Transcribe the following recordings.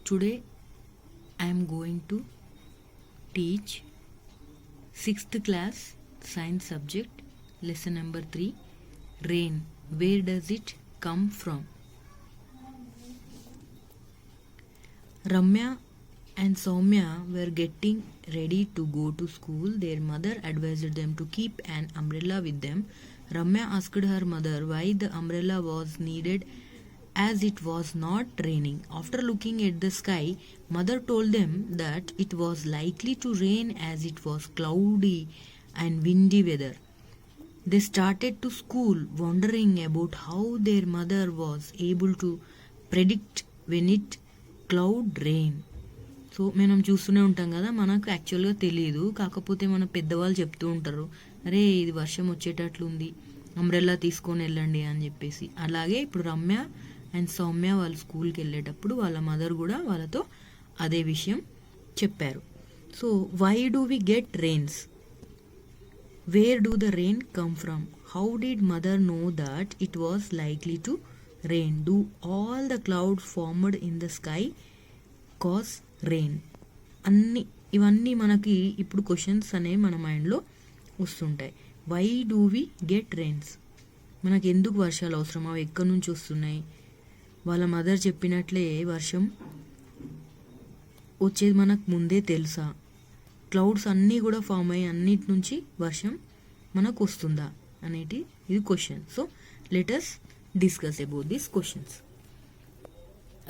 Today I am going to teach 6th class science subject lesson number 3, rain. Where does it come from? Ramya and Soumya were getting ready to go to school. Their mother advised them to keep an umbrella with them. Ramya asked her mother why the umbrella was needed as it was not raining. After looking at the sky, mother told them that it was likely to rain as it was cloudy and windy weather. They started to school wondering about how their mother was able to predict when it cloud rain. So మనం చూస్తూనే ఉంటాం కదా, మనకు యాక్చువల్గా తెలియదు, కాకపోతే మన పెద్దవాళ్ళు చెప్తూ ఉంటారు, అరే ఇది వర్షం వచ్చేటట్లుంది, అంబ్రెల్లా తీసుకొని వెళ్ళండి అని చెప్పేసి. అలాగే ఇప్పుడు రమ్య అండ్ సౌమ్య వాళ్ళ స్కూల్కి వెళ్ళేటప్పుడు వాళ్ళ మదర్ కూడా వాళ్ళతో అదే విషయం చెప్పారు. So why do we get rains? Where do the rain come from? How did mother know that it was likely to rain? Do all the clouds formed in the sky cause rain? ఇవన్నీ మనకి ఇప్పుడు questions అనేవి మన మైండ్లో వస్తుంటాయి. Why do we get rains? మనకు ఎందుకు వర్షాలు అవసరం? అవి ఎక్కడి నుంచి వస్తున్నాయి? వాళ్ళ మదర్ చెప్పినట్లే వర్షం వచ్చేది మనకు ముందే తెలుసా? క్లౌడ్స్ అన్నీ కూడా ఫామ్ అయ్యి అన్నిటి నుంచి వర్షం మనకు వస్తుందా అనేది ఇది question. So let us discuss about these questions.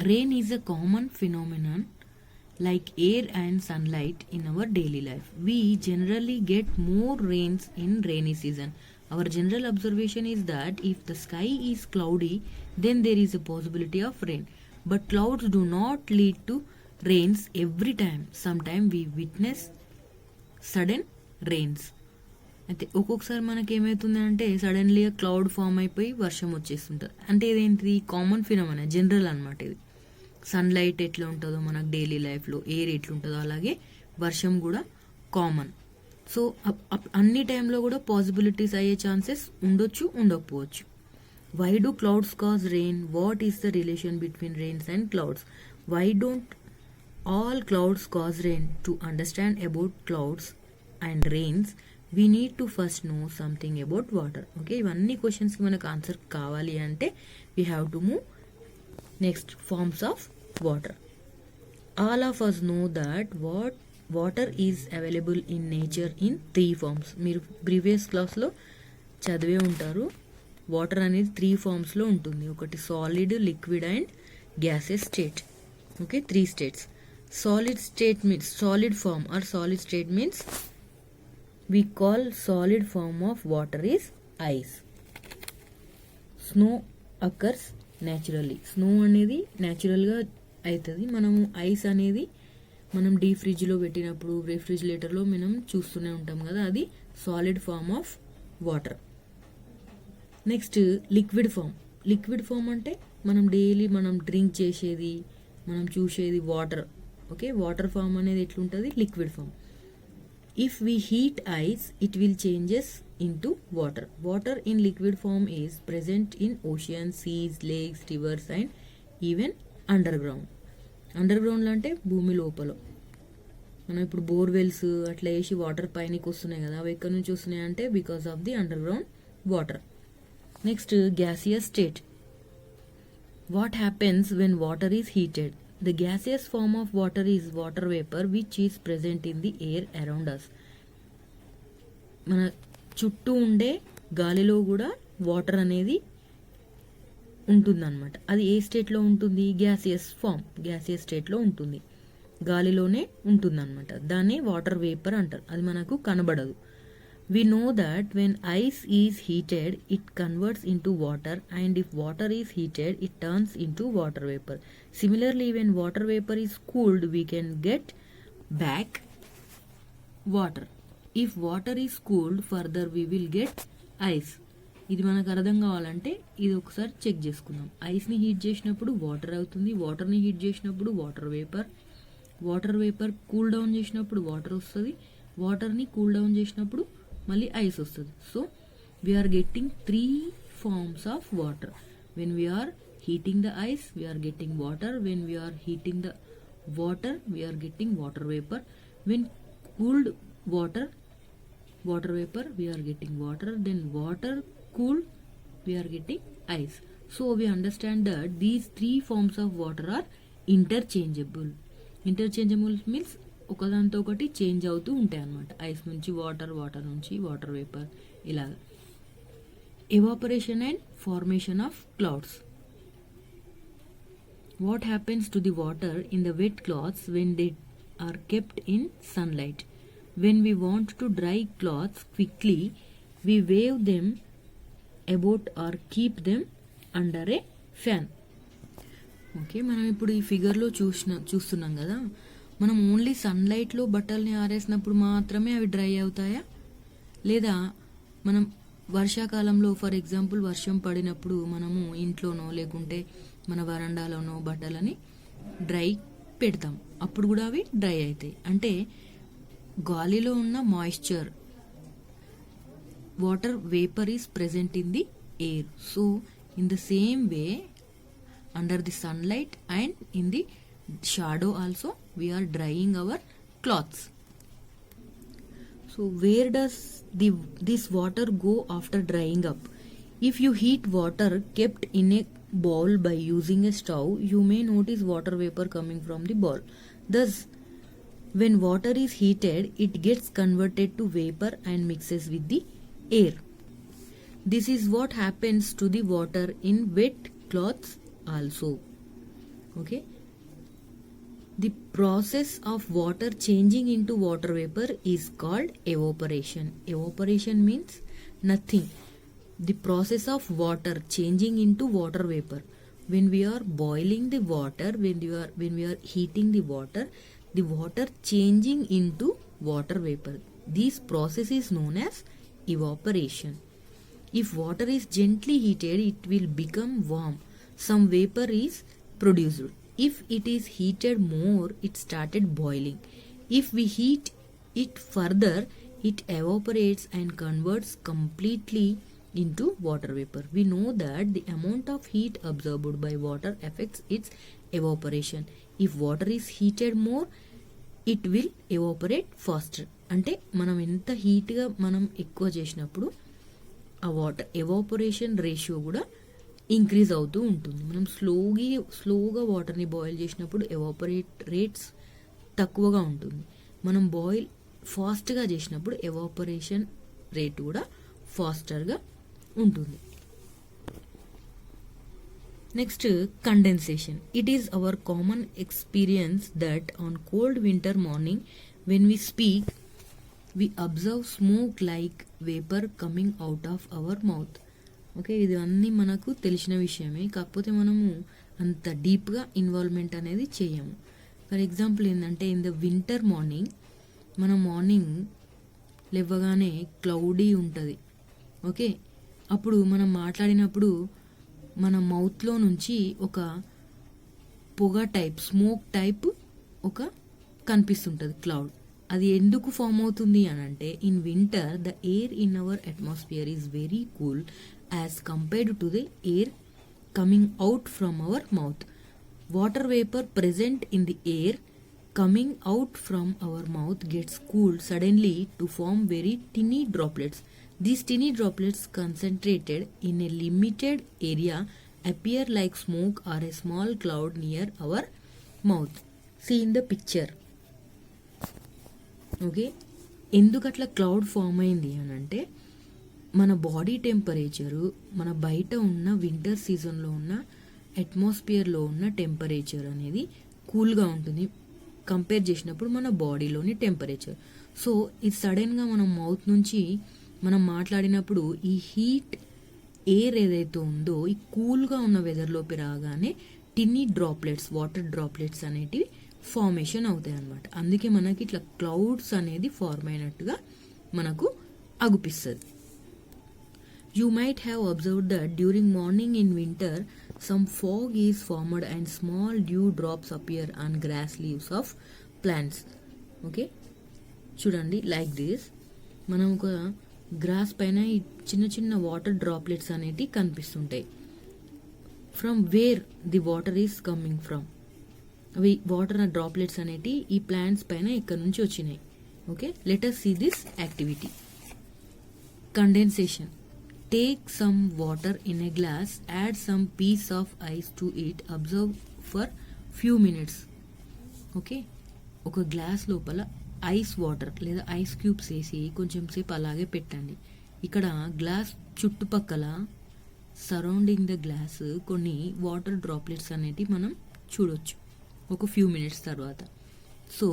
Rain is a common phenomenon like air and sunlight in our daily life. We generally get more rains in rainy season. Our general observation is that if the sky is cloudy, then there is a possibility of rain. But clouds do not lead to rains every time. Sometimes we witness sudden rains. అయితే ఒక్కొక్కసారి మనకి ఏమవుతుంది అంటే సడన్లీగా cloud form అయిపోయి వర్షం వచ్చేస్తుంటుంది. అంటే ఇదేంటిది? Common phenomena, general అనమాట ఇది. సన్లైట్ ఎట్లా ఉంటుందో మనకు డైలీ లైఫ్లో, ఎయిర్ ఎట్లుంటుందో అలాగే వర్షం కూడా కామన్. సో అన్ని టైంలో కూడా పాసిబిలిటీస్ అయ్యే ఛాన్సెస్ ఉండొచ్చు, ఉండకపోవచ్చు. Why do clouds cause rain? What is the relation between rains and clouds? Why don't all clouds cause rain? To understand about clouds and rains we need to first know something about water. Okay, ఇవన్నీ క్వశ్చన్స్కి మనకు answer కావాలి అంటే we have to move next forms of water. All of us know that water is available in nature in 3 forms. మీరు previous క్లాస్లో చదివే ఉంటారు, water అనేది 3 ఫార్మ్స్లో ఉంటుంది. ఒకటి solid, liquid and gases state. Okay, 3 states. Solid state means solid form or solid state means we call solid form of water is ice. Snow occurs naturally. Snow అనేది న్యాచురల్గా అవుతుంది. మనము ఐస్ అనేది మనం డీప్ ఫ్రిడ్జ్లో పెట్టినప్పుడు, రెఫ్రిజిరేటర్లో మనం చూస్తూనే ఉంటాం కదా, అది solid form of water. Next liquid form. Liquid form అంటే మనం డైలీ మనం డ్రింక్ చేసేది, మనం చూసేది వాటర్. ఓకే, వాటర్ ఫామ్ అనేది ఎట్లుంటుంది? Liquid form. If we heat ice, it will changes into water. Water in liquid form is present in oceans, seas, lakes, rivers and even underground. Underground అంటే భూమి లోపల. మనం ఇప్పుడు బోర్వెల్స్ అట్లా వేసి water పైనకి వస్తున్నాయి కదా, అవి ఎక్కడి నుంచి వస్తున్నాయి అంటే because of the underground water. Next gaseous state. What happens when water is heated? The gaseous form of water is water vapor which is present in the air around us. మన చుట్టూ ఉండే గాలిలో కూడా వాటర్ అనేది ఉంటుందన్నమాట. అది ఏ స్టేట్లో ఉంటుంది? గ్యాసియస్ ఫామ్, గ్యాసియస్ స్టేట్లో ఉంటుంది, గాలిలోనే ఉంటుందన్నమాట. దాన్ని వాటర్ వేపర్ అంటారు. అది మనకు కనబడదు. We know that when ice is heated, it converts into water, and if water is heated, it turns into water vapor. Similarly, when water vapor is cooled, we can get back water. If water is cooled, further we will get ice. ఇది మనకు అర్థం కావాలంటే ఇది ఒకసారి check చేసుకుందాం. ఐస్ని heat చేసినప్పుడు water అవుతుంది, వాటర్ని హీట్ చేసినప్పుడు water vapour, water vapour cool down చేసినప్పుడు వాటర్ వస్తుంది, వాటర్ని కూల్ డౌన్ చేసినప్పుడు మళ్ళీ ఐస్ వస్తుంది. So we are getting 3 forms of water. When we are heating the ice, we are getting water. When we are heating the water we are getting water vapor. When cooled water vapor we are getting water. Then water cooled we are getting ice. So we understand that these three forms of water are interchangeable. Interchangeable means ఒకదాంతో ఒకటి change అవుతూ ఉంటాయి అన్నమాట. Ice నుంచి water, water నుంచి water vapour, ఇలాగ. Evaporation and formation of clouds. What happens to the water in the wet cloths when they are kept in sunlight? When we want to dry cloths quickly, we wave them about or keep them under a fan. Okay, మనం ఇప్పుడు ఈ ఫిగర్లో చూస్తున్నాం కదా, మనం only సన్లైట్లో బట్టల్ని ఆరేసినప్పుడు మాత్రమే అవి dry అవుతాయా, లేదా మనం వర్షాకాలంలో ఫర్ ఎగ్జాంపుల్ వర్షం పడినప్పుడు మనము ఇంట్లోనో లేకుంటే మన వరండాలోనో బట్టలని డ్రై పెడతాం, అప్పుడు కూడా అవి డ్రై అవుతాయి. అంటే గాలిలో ఉన్న moisture, water vapour is present in the air. So in the same way under the sunlight and in the shadow also we are drying our clothes. So where does this water go after drying up? If you heat water kept in a bowl by using a stove, you may notice water vapor coming from the bowl. Thus when water is heated, it gets converted to vapor and mixes with the air. This is what happens to the water in wet cloths also. Okay, the process of water changing into water vapor is called evaporation. Evaporation means nothing. The process of water changing into water vapor. When we are boiling the water, when we are heating the water changing into water vapor, this process is known as evaporation. If water is gently heated, it will become warm. Some vapor is produced. If it is heated more, it started boiling. If we heat it further, it evaporates and converts completely into water vapor. We know that the amount of heat absorbed by water affects its evaporation. If water is heated more, it will evaporate faster. అంటే మనం ఎంత హీట్గా మనం ఎక్కువ చేసినప్పుడు ఆ water evaporation ratio కూడా increase అవుతూ ఉంటుంది. మనం స్లోగా వాటర్ని బాయిల్ చేసినప్పుడు ఎవాపరేట్ రేట్స్ తక్కువగా ఉంటుంది. మనం బాయిల్ ఫాస్ట్గా చేసినప్పుడు ఎవాపరేషన్ రేట్ కూడా ఫాస్టర్గా ఉంటుంది. Next, condensation. It is our common experience that on cold winter morning when we speak we observe smoke like vapour coming out of our mouth. Okay, ఇది అన్నీ మనకు తెలిసిన విషయమే, కాకపోతే మనము అంత డీప్గా ఇన్వాల్వ్మెంట్ అనేది చేయము. ఫర్ ఎగ్జాంపుల్ ఏంటంటే, ఇన్ ద వింటర్ మార్నింగ్ మనం మార్నింగ్ లేవగానే క్లౌడీ ఉంటుంది. ఓకే, అప్పుడు మనం మాట్లాడినప్పుడు మన మౌత్లో నుంచి ఒక పొగ టైప్, స్మోక్ టైప్ ఒక కనిపిస్తుంటుంది క్లౌడ్. అది ఎందుకు ఫామ్ అవుతుంది అని అంటే, in winter the air in our atmosphere is very cool as compared to the air coming out from our mouth. Water vapor present in the air coming out from our mouth gets cooled suddenly to form very tiny droplets. These tiny droplets concentrated in a limited area appear like smoke or a small cloud near our mouth. See in the picture. Okay, ఎందుకు అట్లా cloud form అయింది అని అంటే, మన body temperature మన బయట ఉన్న winter సీజన్లో ఉన్న అట్మాస్ఫియర్లో ఉన్న టెంపరేచర్ అనేది కూల్గా ఉంటుంది కంపేర్ చేసినప్పుడు మన బాడీలోని టెంపరేచర్. సో ఇది సడన్గా మన మౌత్ నుంచి మనం మాట్లాడినప్పుడు ఈ హీట్ ఎయిర్ ఏదైతే ఉందో ఈ కూల్గా ఉన్న వెదర్లోకి రాగానే టిన్నీ డ్రాప్లెట్స్, వాటర్ డ్రాప్లెట్స్ అనేటివి ఫార్మేషన్ అవుతాయి అన్నమాట. అందుకే మనకి ఇట్లా క్లౌడ్స్ అనేది ఫార్మ్ అయినట్టుగా మనకు అగుపిస్తుంది. You might have observed that during morning in winter, some fog is formed and small dew drops appear on grass leaves of plants. Okay, చూడండి, లైక్ దిస్. మనం ఒక గ్రాస్ పైన ఈ చిన్న చిన్న వాటర్ డ్రాప్లెట్స్ అనేటివి కనిపిస్తుంటాయి. From where the water is coming from, అవి వాటర్ డ్రాప్లెట్స్ అనేటి ఈ ప్లాంట్స్ పైన ఇక్కడ నుంచి వచ్చినాయి. Okay, let us see this activity. Condensation. Take some water in a glass, add some piece of ice to it, observe for few minutes. Okay, ఒక glass లోపల ice water లేదా ice cubes వేసి కొంచెం సేపు అలాగే పెట్టండి. ఇక్కడ గ్లాస్ చుట్టుపక్కల సరౌండింగ్ ద గ్లాస్ కొన్ని వాటర్ డ్రాప్లెట్స్ అనేటి మనం చూడొచ్చు ఒక ఫ్యూ మినిట్స్ తర్వాత. సో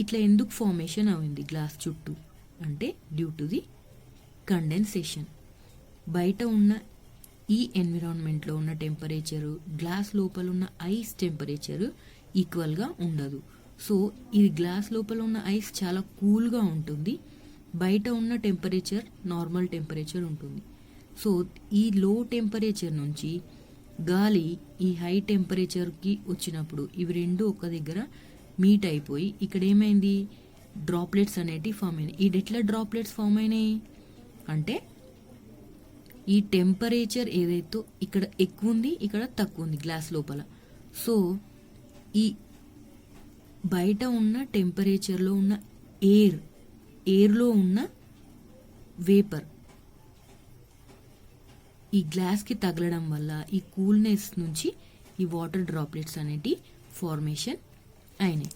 ఇట్లా ఎందుకు ఫార్మేషన్ అయింది గ్లాస్ చుట్టూ అంటే డ్యూ టు ది కండెన్సేషన్. బయట ఉన్న ఈ ఎన్విరాన్మెంట్లో ఉన్న టెంపరేచరు గ్లాస్ లోపల ఉన్న ఐస్ టెంపరేచరు ఈక్వల్గా ఉండదు. సో ఇది గ్లాస్ లోపల ఉన్న ఐస్ చాలా కూల్గా ఉంటుంది, బయట ఉన్న టెంపరేచర్ నార్మల్ టెంపరేచర్ ఉంటుంది. సో ఈ లో టెంపరేచర్ నుంచి గాలి ఈ హై టెంపరేచర్కి వచ్చినప్పుడు ఇవి రెండు ఒక దగ్గర మీట్ అయిపోయి ఇక్కడ ఏమైంది, డ్రాప్లెట్స్ అనేటివి ఫామ్ అయినాయి. ఈ ఎట్లా డ్రాప్లెట్స్ ఫామ్ అయినాయి అంటే ఈ టెంపరేచర్ ఏదైతే ఇక్కడ ఎక్కువ ఉంది ఇక్కడ తక్కువ ఉంది గ్లాస్ లోపల. సో ఈ బయట ఉన్న టెంపరేచర్లో ఉన్న ఎయిర్లో ఉన్న వేపర్ ఈ గ్లాస్కి తగలడం వల్ల ఈ కూల్నెస్ నుంచి ఈ వాటర్ డ్రాప్లెట్స్ అనేటి ఫార్మేషన్ అయినాయి.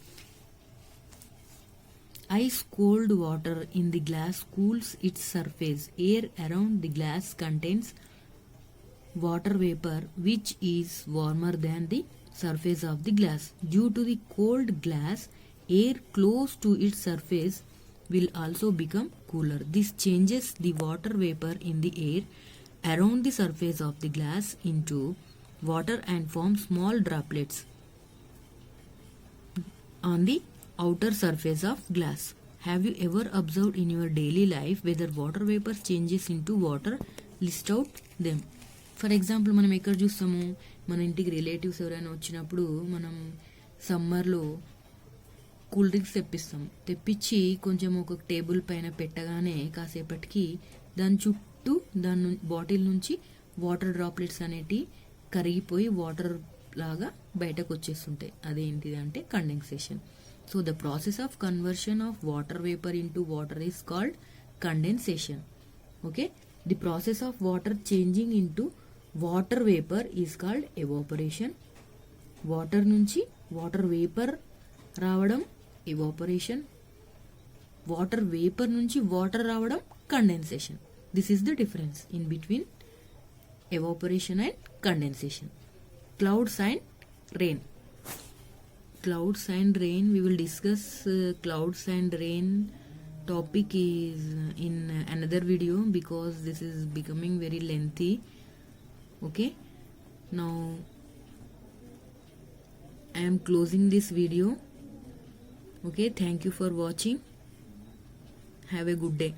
Ice cold water in the glass cools its surface. Air around the glass contains water vapor which is warmer than the surface of the glass. Due to the cold glass, air close to its surface will also become cooler. This changes the water vapor in the air around the surface of the glass into water and forms small droplets on the outer surface of glass. Have you ever observed in your daily life whether water vapor changes into water? List out them. For example మనం ఎక్కడ చూస్తాము, మన ఇంటికి relatives ఎవరైనా వచ్చినప్పుడు మనం సమ్మర్లో cool drinks తెప్పించి కొంచెం ఒక టేబుల్ పైన పెట్టగానే కాసేపటికి దాని చుట్టూ బాటిల్ నుంచి వాటర్ డ్రాప్లెట్స్ అనేటివి కరిగిపోయి వాటర్ లాగా బయటకు వచ్చేస్తుంటాయి. అదేంటిది అంటే condensation. So the process of conversion of water vapor into water is called condensation. Okay, the process of water changing into water vapor is called evaporation. Water nunchi water vapor రావడం evaporation. Water vapor nunchi water రావడం condensation. This is the difference in between evaporation and condensation. Clouds and rain. Clouds and rain, we will discuss clouds and rain topic is in another video because this is becoming very lengthy. Okay, now I am closing this video. Okay, thank you for watching. Have a good day.